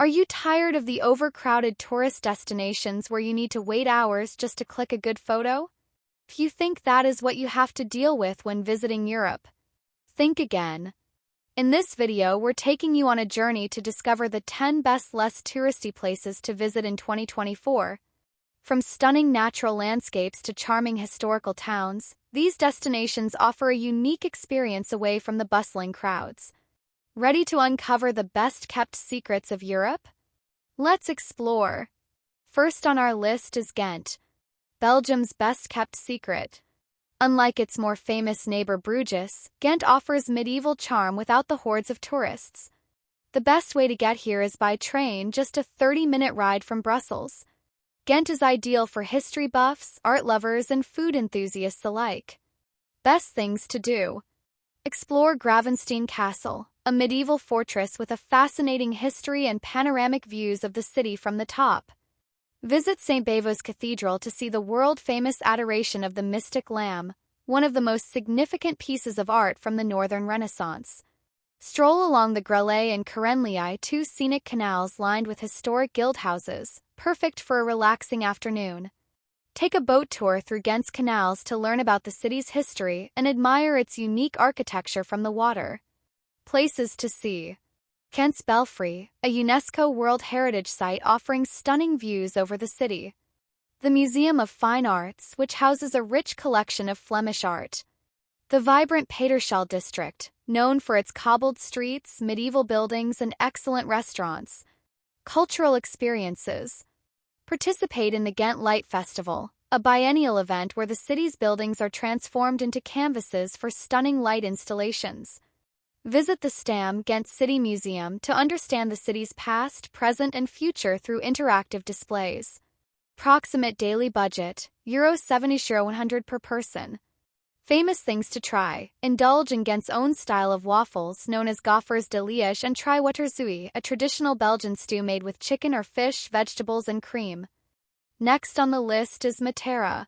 Are you tired of the overcrowded tourist destinations where you need to wait hours just to click a good photo? If you think that is what you have to deal with when visiting Europe, think again. In this video, we're taking you on a journey to discover the 10 best less touristy places to visit in 2024. From stunning natural landscapes to charming historical towns, these destinations offer a unique experience away from the bustling crowds. Ready to uncover the best-kept secrets of Europe? Let's explore. First on our list is Ghent, Belgium's best-kept secret. Unlike its more famous neighbor Bruges, Ghent offers medieval charm without the hordes of tourists. The best way to get here is by train, just a 30-minute ride from Brussels. Ghent is ideal for history buffs, art lovers, and food enthusiasts alike. Best things to do. Explore Gravenstein Castle, a medieval fortress with a fascinating history and panoramic views of the city from the top. Visit St. Bavo's Cathedral to see the world-famous Adoration of the Mystic Lamb, one of the most significant pieces of art from the Northern Renaissance. Stroll along the Grelais and Karenlii, two scenic canals lined with historic guildhouses, perfect for a relaxing afternoon. Take a boat tour through Ghent's canals to learn about the city's history and admire its unique architecture from the water. Places to see. Ghent's Belfry, a UNESCO World Heritage Site offering stunning views over the city. The Museum of Fine Arts, which houses a rich collection of Flemish art. The vibrant Peterschel district, known for its cobbled streets, medieval buildings, and excellent restaurants. Cultural experiences. Participate in the Ghent Light Festival, a biennial event where the city's buildings are transformed into canvases for stunning light installations. Visit the Stam Ghent City Museum to understand the city's past, present, and future through interactive displays. Approximate daily budget, €70-100 per person. Famous things to try. Indulge in Ghent's own style of waffles, known as gaffers de liège, and try waterzui, a traditional Belgian stew made with chicken or fish, vegetables, and cream. Next on the list is Matera.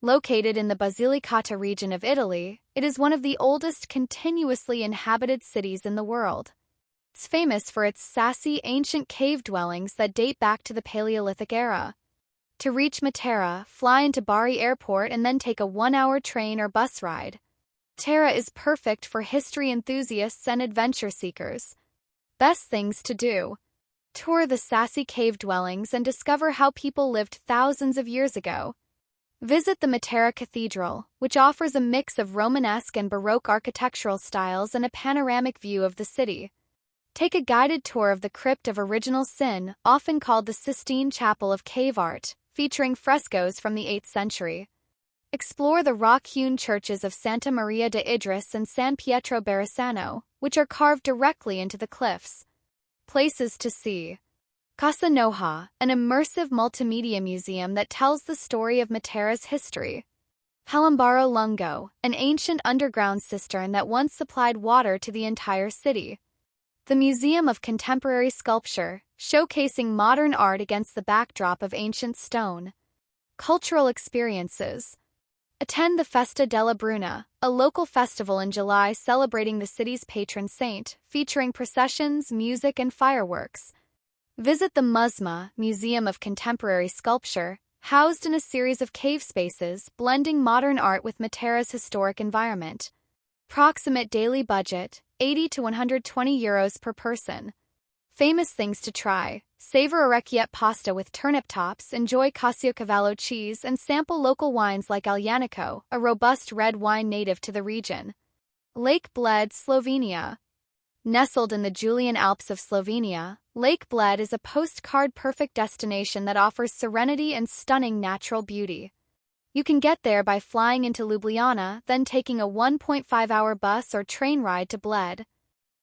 Located in the Basilicata region of Italy, it is one of the oldest continuously inhabited cities in the world. It's famous for its sassy, ancient cave dwellings that date back to the Paleolithic era. To reach Matera, fly into Bari Airport and then take a 1-hour train or bus ride. Matera is perfect for history enthusiasts and adventure seekers. Best things to do. Tour the sassy cave dwellings and discover how people lived thousands of years ago. Visit the Matera Cathedral, which offers a mix of Romanesque and Baroque architectural styles and a panoramic view of the city. Take a guided tour of the Crypt of Original Sin, often called the Sistine Chapel of Cave Art, featuring frescoes from the 8th century. Explore the rock-hewn churches of Santa Maria de Idris and San Pietro Barisano, which are carved directly into the cliffs. Places to see. Casa Noja, an immersive multimedia museum that tells the story of Matera's history. Palambaro Lungo, an ancient underground cistern that once supplied water to the entire city. The Museum of Contemporary Sculpture, showcasing modern art against the backdrop of ancient stone. Cultural experiences. Attend the Festa della Bruna, a local festival in July celebrating the city's patron saint, featuring processions, music, and fireworks. Visit the MUSMA, Museum of Contemporary Sculpture, housed in a series of cave spaces, blending modern art with Matera's historic environment. Approximate daily budget, €80-120 per person. Famous things to try. Savor orecchiette pasta with turnip tops, enjoy Caciocavallo cheese, and sample local wines like Aljanico, a robust red wine native to the region. Lake Bled, Slovenia. Nestled in the Julian Alps of Slovenia, Lake Bled is a postcard-perfect destination that offers serenity and stunning natural beauty. You can get there by flying into Ljubljana, then taking a 1.5-hour bus or train ride to Bled.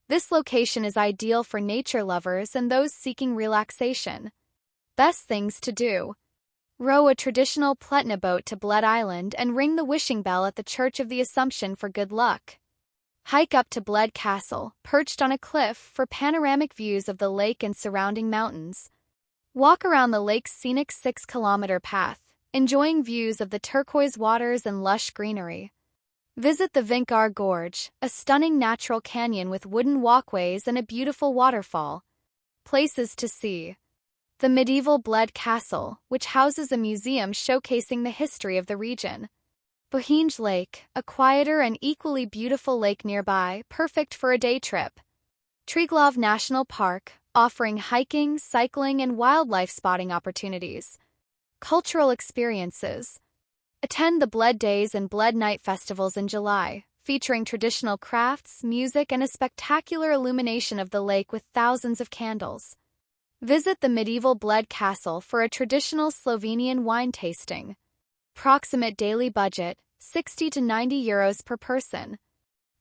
This location is ideal for nature lovers and those seeking relaxation. Best things to do. Row a traditional Pletna boat to Bled Island and ring the wishing bell at the Church of the Assumption for good luck. Hike up to Bled Castle, perched on a cliff, for panoramic views of the lake and surrounding mountains. Walk around the lake's scenic 6-kilometer path, enjoying views of the turquoise waters and lush greenery. Visit the Vinkar Gorge, a stunning natural canyon with wooden walkways and a beautiful waterfall. Places to see. The medieval Bled Castle, which houses a museum showcasing the history of the region. Bohinj Lake, a quieter and equally beautiful lake nearby, perfect for a day trip. Triglav National Park, offering hiking, cycling, and wildlife spotting opportunities. Cultural experiences. Attend the Bled Days and Bled Night festivals in July, featuring traditional crafts, music, and a spectacular illumination of the lake with thousands of candles. Visit the medieval Bled Castle for a traditional Slovenian wine tasting. Approximate daily budget, 60 to 90 euros per person.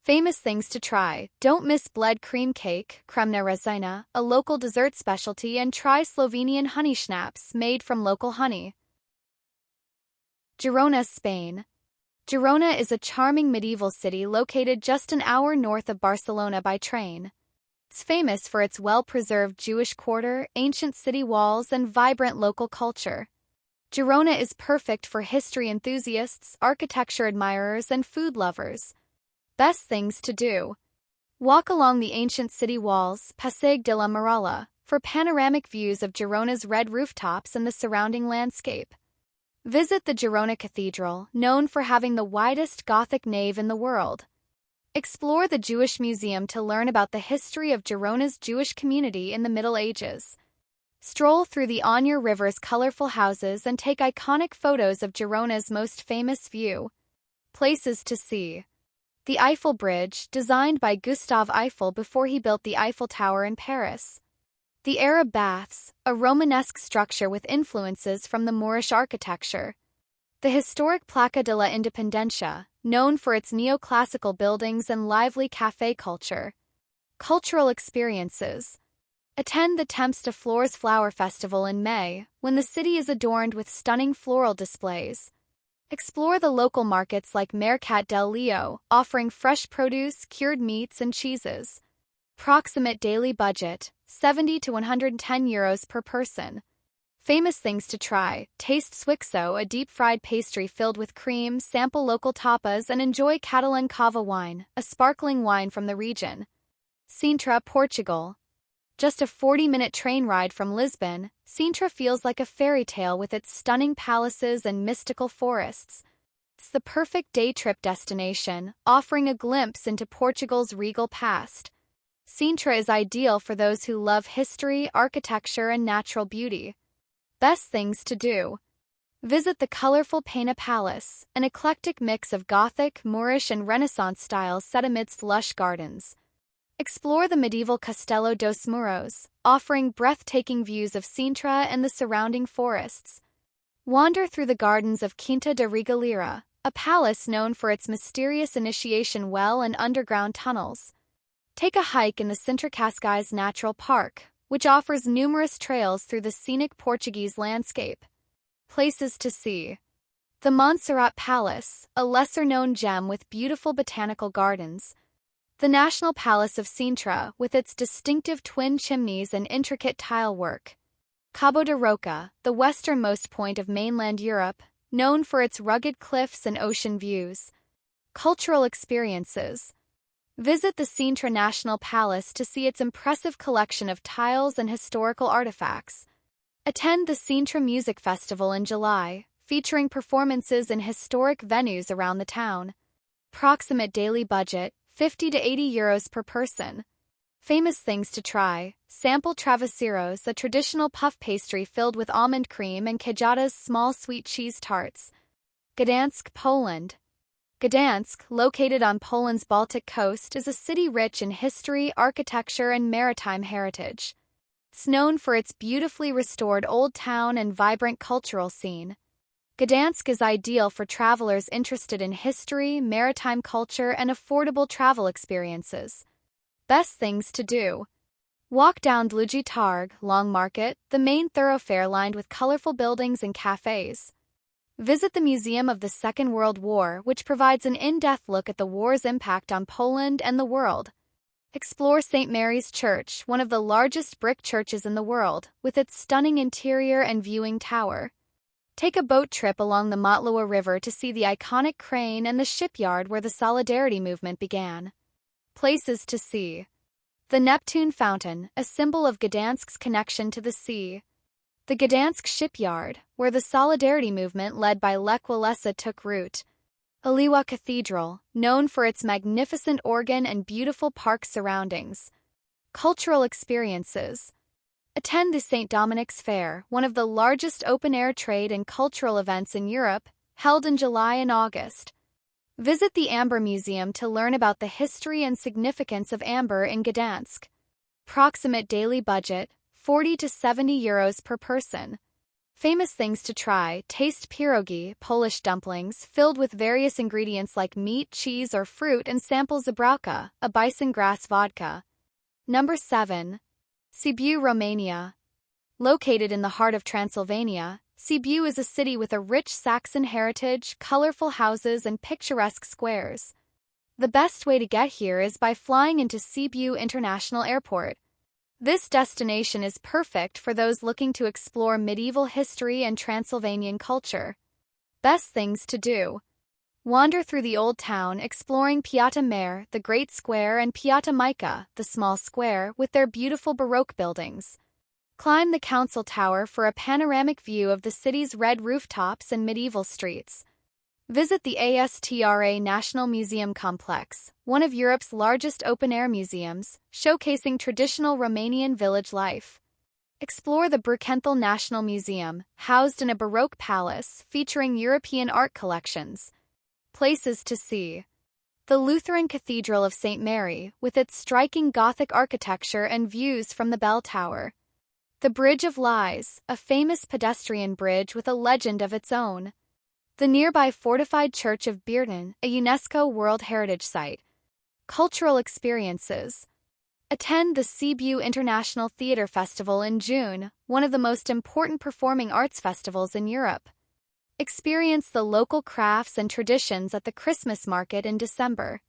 Famous things to try. Don't miss Bled cream cake, kremna rezina, a local dessert specialty, and try Slovenian honey schnapps made from local honey. Girona, Spain. Girona is a charming medieval city located just an hour north of Barcelona by train. It's famous for its well-preserved Jewish quarter, ancient city walls, and vibrant local culture. Girona is perfect for history enthusiasts, architecture admirers, and food lovers. Best things to do. Walk along the ancient city walls, Passeig de la Muralla, for panoramic views of Girona's red rooftops and the surrounding landscape. Visit the Girona Cathedral, known for having the widest Gothic nave in the world. Explore the Jewish Museum to learn about the history of Girona's Jewish community in the Middle Ages. Stroll through the Onyr River's colorful houses and take iconic photos of Girona's most famous view. Places to see. The Eiffel Bridge, designed by Gustave Eiffel before he built the Eiffel Tower in Paris. The Arab Baths, a Romanesque structure with influences from the Moorish architecture. The historic Placa de la Independencia, known for its neoclassical buildings and lively café culture. Cultural experiences. Attend the Temps de Flors Flower Festival in May, when the city is adorned with stunning floral displays. Explore the local markets like Mercat del Leo, offering fresh produce, cured meats, and cheeses. Approximate daily budget, 70 to 110 euros per person. Famous things to try. Taste Swixo, a deep-fried pastry filled with cream, sample local tapas, and enjoy Catalan Cava wine, a sparkling wine from the region. Sintra, Portugal. Just a 40-minute train ride from Lisbon, Sintra feels like a fairy tale with its stunning palaces and mystical forests. It's the perfect day trip destination, offering a glimpse into Portugal's regal past. Sintra is ideal for those who love history, architecture, and natural beauty. Best things to do. Visit the colorful Pena Palace, an eclectic mix of Gothic, Moorish, and Renaissance styles set amidst lush gardens. Explore the medieval Castelo dos Muros, offering breathtaking views of Sintra and the surrounding forests. Wander through the gardens of Quinta de Regalira, a palace known for its mysterious initiation well and underground tunnels. Take a hike in the Sintra Cascais Natural Park, which offers numerous trails through the scenic Portuguese landscape. Places to see. The Montserrat Palace, a lesser-known gem with beautiful botanical gardens. The National Palace of Sintra, with its distinctive twin chimneys and intricate tile work. Cabo de Roca, the westernmost point of mainland Europe, known for its rugged cliffs and ocean views. Cultural experiences. Visit the Sintra National Palace to see its impressive collection of tiles and historical artifacts. Attend the Sintra Music Festival in July, featuring performances in historic venues around the town. Approximate daily budget, 50 to 80 euros per person. Famous things to try. Sample travesseros, a traditional puff pastry filled with almond cream, and Kajada's small sweet cheese tarts. Gdansk, Poland. Gdansk, located on Poland's Baltic coast, is a city rich in history, architecture, and maritime heritage. It's known for its beautifully restored old town and vibrant cultural scene. Gdansk is ideal for travelers interested in history, maritime culture, and affordable travel experiences. Best things to do. Walk down Długi Targ, Long Market, the main thoroughfare lined with colorful buildings and cafes. Visit the Museum of the Second World War, which provides an in-depth look at the war's impact on Poland and the world. Explore St. Mary's Church, one of the largest brick churches in the world, with its stunning interior and viewing tower. Take a boat trip along the Motloa River to see the iconic crane and the shipyard where the Solidarity movement began. Places to see. The Neptune Fountain, a symbol of Gdansk's connection to the sea. The Gdansk shipyard, where the Solidarity movement led by Lech Walesa took root. Oliwa Cathedral, known for its magnificent organ and beautiful park surroundings. Cultural experiences. Attend the St. Dominic's Fair, one of the largest open-air trade and cultural events in Europe, held in July and August. Visit the Amber Museum to learn about the history and significance of amber in Gdansk. Approximate daily budget, 40 to 70 euros per person. Famous things to try: taste pierogi, Polish dumplings, filled with various ingredients like meat, cheese, or fruit, and sample zabrowka, a bison grass vodka. Number 7. Sibiu, Romania. Located in the heart of Transylvania, Sibiu is a city with a rich Saxon heritage, colorful houses, and picturesque squares. The best way to get here is by flying into Sibiu International Airport. This destination is perfect for those looking to explore medieval history and Transylvanian culture. Best things to do. Wander through the old town, exploring Piața Mare, the Great Square, and Piața Mică, the small square, with their beautiful Baroque buildings. Climb the council tower for a panoramic view of the city's red rooftops and medieval streets. Visit the ASTRA National Museum Complex, one of Europe's largest open-air museums, showcasing traditional Romanian village life. Explore the Brukenthal National Museum, housed in a Baroque palace featuring European art collections. Places to see. The Lutheran Cathedral of St. Mary, with its striking Gothic architecture and views from the bell tower. The Bridge of Lies, a famous pedestrian bridge with a legend of its own. The nearby fortified Church of Bearden, a UNESCO World Heritage Site. Cultural experiences. Attend the Sibiu International Theatre Festival in June, one of the most important performing arts festivals in Europe. Experience the local crafts and traditions at the Christmas market in December.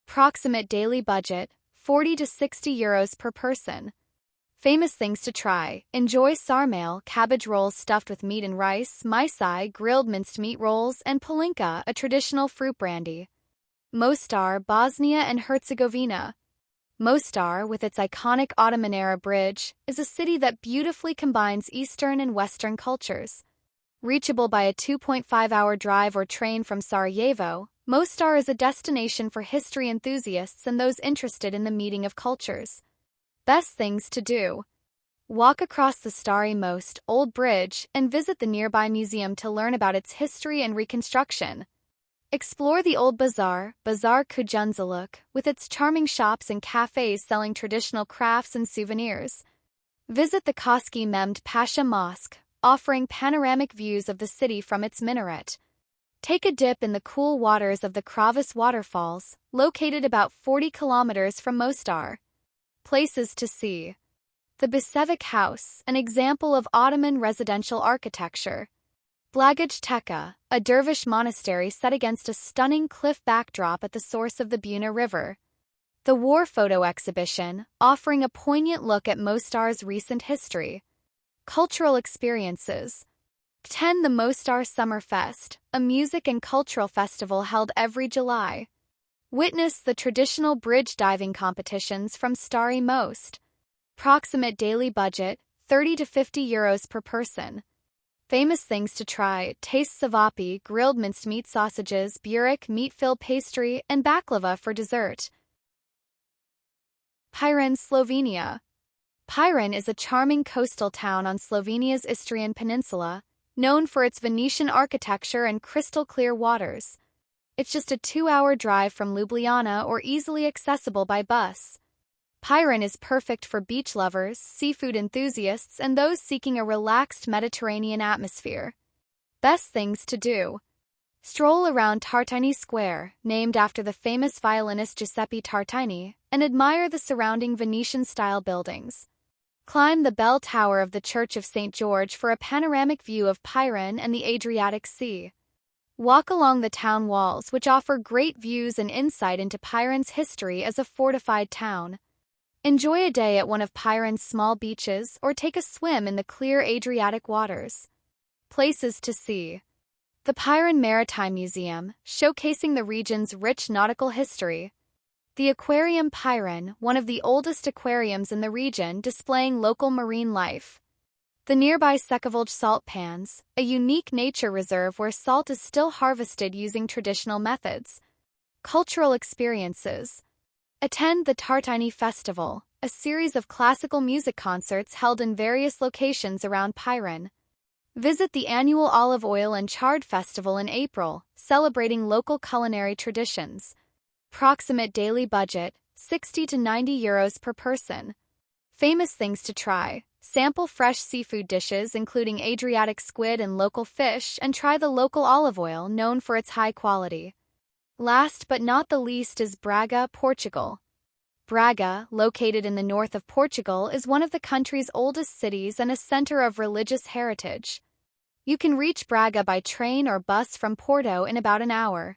Approximate daily budget, 40 to 60 euros per person. Famous things to try: enjoy sarmale, cabbage rolls stuffed with meat and rice, maisai, grilled minced meat rolls, and palinka, a traditional fruit brandy. Mostar, Bosnia and Herzegovina. Mostar, with its iconic Ottoman-era bridge, is a city that beautifully combines Eastern and Western cultures. Reachable by a 2.5-hour drive or train from Sarajevo, Mostar is a destination for history enthusiasts and those interested in the meeting of cultures. Best things to do. Walk across the Stari Most Old Bridge and visit the nearby museum to learn about its history and reconstruction. Explore the old bazaar, Bazar Kujunzaluk, with its charming shops and cafes selling traditional crafts and souvenirs. Visit the Koski Mehmed Pasha Mosque, offering panoramic views of the city from its minaret. Take a dip in the cool waters of the Kravas waterfalls, located about 40 kilometers from Mostar. Places to see. The Bisevic House, an example of Ottoman residential architecture. Blagaj Teka, a dervish monastery set against a stunning cliff backdrop at the source of the Buna River. The War Photo Exhibition, offering a poignant look at Mostar's recent history. Cultural experiences. Attend the Mostar Summer Fest, a music and cultural festival held every July. Witness the traditional bridge diving competitions from Stari Most. Approximate daily budget, 30 to 50 euros per person. Famous things to try: taste savapi, grilled minced meat sausages, burek, meat-filled pastry, and baklava for dessert. Piran, Slovenia. Piran is a charming coastal town on Slovenia's Istrian Peninsula, known for its Venetian architecture and crystal-clear waters. It's just a 2-hour drive from Ljubljana or easily accessible by bus. Piran is perfect for beach lovers, seafood enthusiasts, and those seeking a relaxed Mediterranean atmosphere. Best things to do. Stroll around Tartini Square, named after the famous violinist Giuseppe Tartini, and admire the surrounding Venetian-style buildings. Climb the bell tower of the Church of St. George for a panoramic view of Piran and the Adriatic Sea. Walk along the town walls, which offer great views and insight into Piran's history as a fortified town. Enjoy a day at one of Piran's small beaches or take a swim in the clear Adriatic waters. Places to see. The Piran Maritime Museum, showcasing the region's rich nautical history. The Aquarium Pyron, one of the oldest aquariums in the region displaying local marine life. The nearby Sekavoljh salt pans, a unique nature reserve where salt is still harvested using traditional methods. Cultural experiences. Attend the Tartini Festival, a series of classical music concerts held in various locations around Pyron. Visit the annual Olive Oil and Chard Festival in April, celebrating local culinary traditions. Approximate daily budget, 60 to 90 euros per person. Famous things to try. Sample fresh seafood dishes including Adriatic squid and local fish, and try the local olive oil known for its high quality. Last but not the least is Braga, Portugal. Braga, located in the north of Portugal, is one of the country's oldest cities and a center of religious heritage. You can reach Braga by train or bus from Porto in about an hour.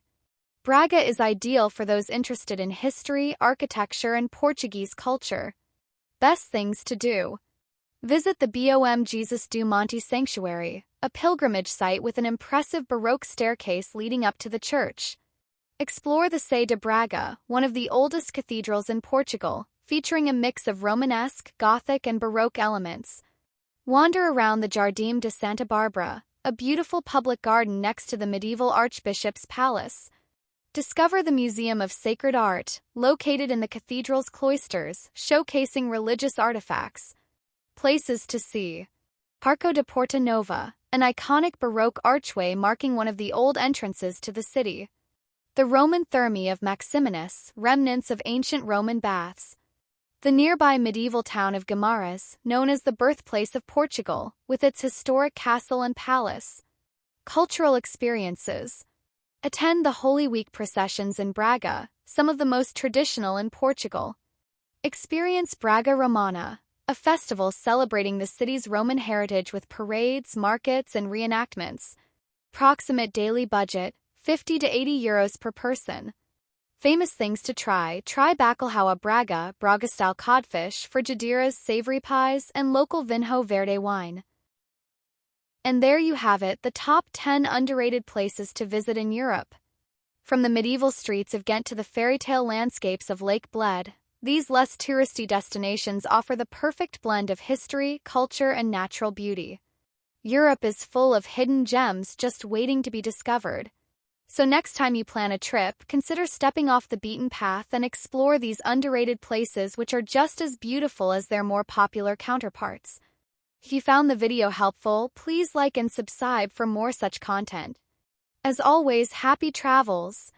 Braga is ideal for those interested in history, architecture, and Portuguese culture. Best things to do. Visit the Bom Jesus do Monte Sanctuary, a pilgrimage site with an impressive Baroque staircase leading up to the church. Explore the Sé de Braga, one of the oldest cathedrals in Portugal, featuring a mix of Romanesque, Gothic, and Baroque elements. Wander around the Jardim de Santa Bárbara, a beautiful public garden next to the medieval Archbishop's Palace. Discover the Museum of Sacred Art, located in the cathedral's cloisters, showcasing religious artifacts. Places to see. Arco de Porta Nova, an iconic Baroque archway marking one of the old entrances to the city. The Roman Thermae of Maximinus, remnants of ancient Roman baths. The nearby medieval town of Guimarães, known as the birthplace of Portugal, with its historic castle and palace. Cultural experiences. Attend the Holy Week processions in Braga, some of the most traditional in Portugal. Experience Braga Romana, a festival celebrating the city's Roman heritage with parades, markets, and reenactments. Approximate daily budget, 50 to 80 euros per person. Famous things to try. Try Bacalhau Braga, Braga-style codfish, frigideiras, savory pies, and local Vinho Verde wine. And there you have it, the top 10 underrated places to visit in Europe. From the medieval streets of Ghent to the fairy-tale landscapes of Lake Bled, these less touristy destinations offer the perfect blend of history, culture, and natural beauty. Europe is full of hidden gems just waiting to be discovered. So next time you plan a trip, consider stepping off the beaten path and explore these underrated places which are just as beautiful as their more popular counterparts. If you found the video helpful, please like and subscribe for more such content. As always, happy travels!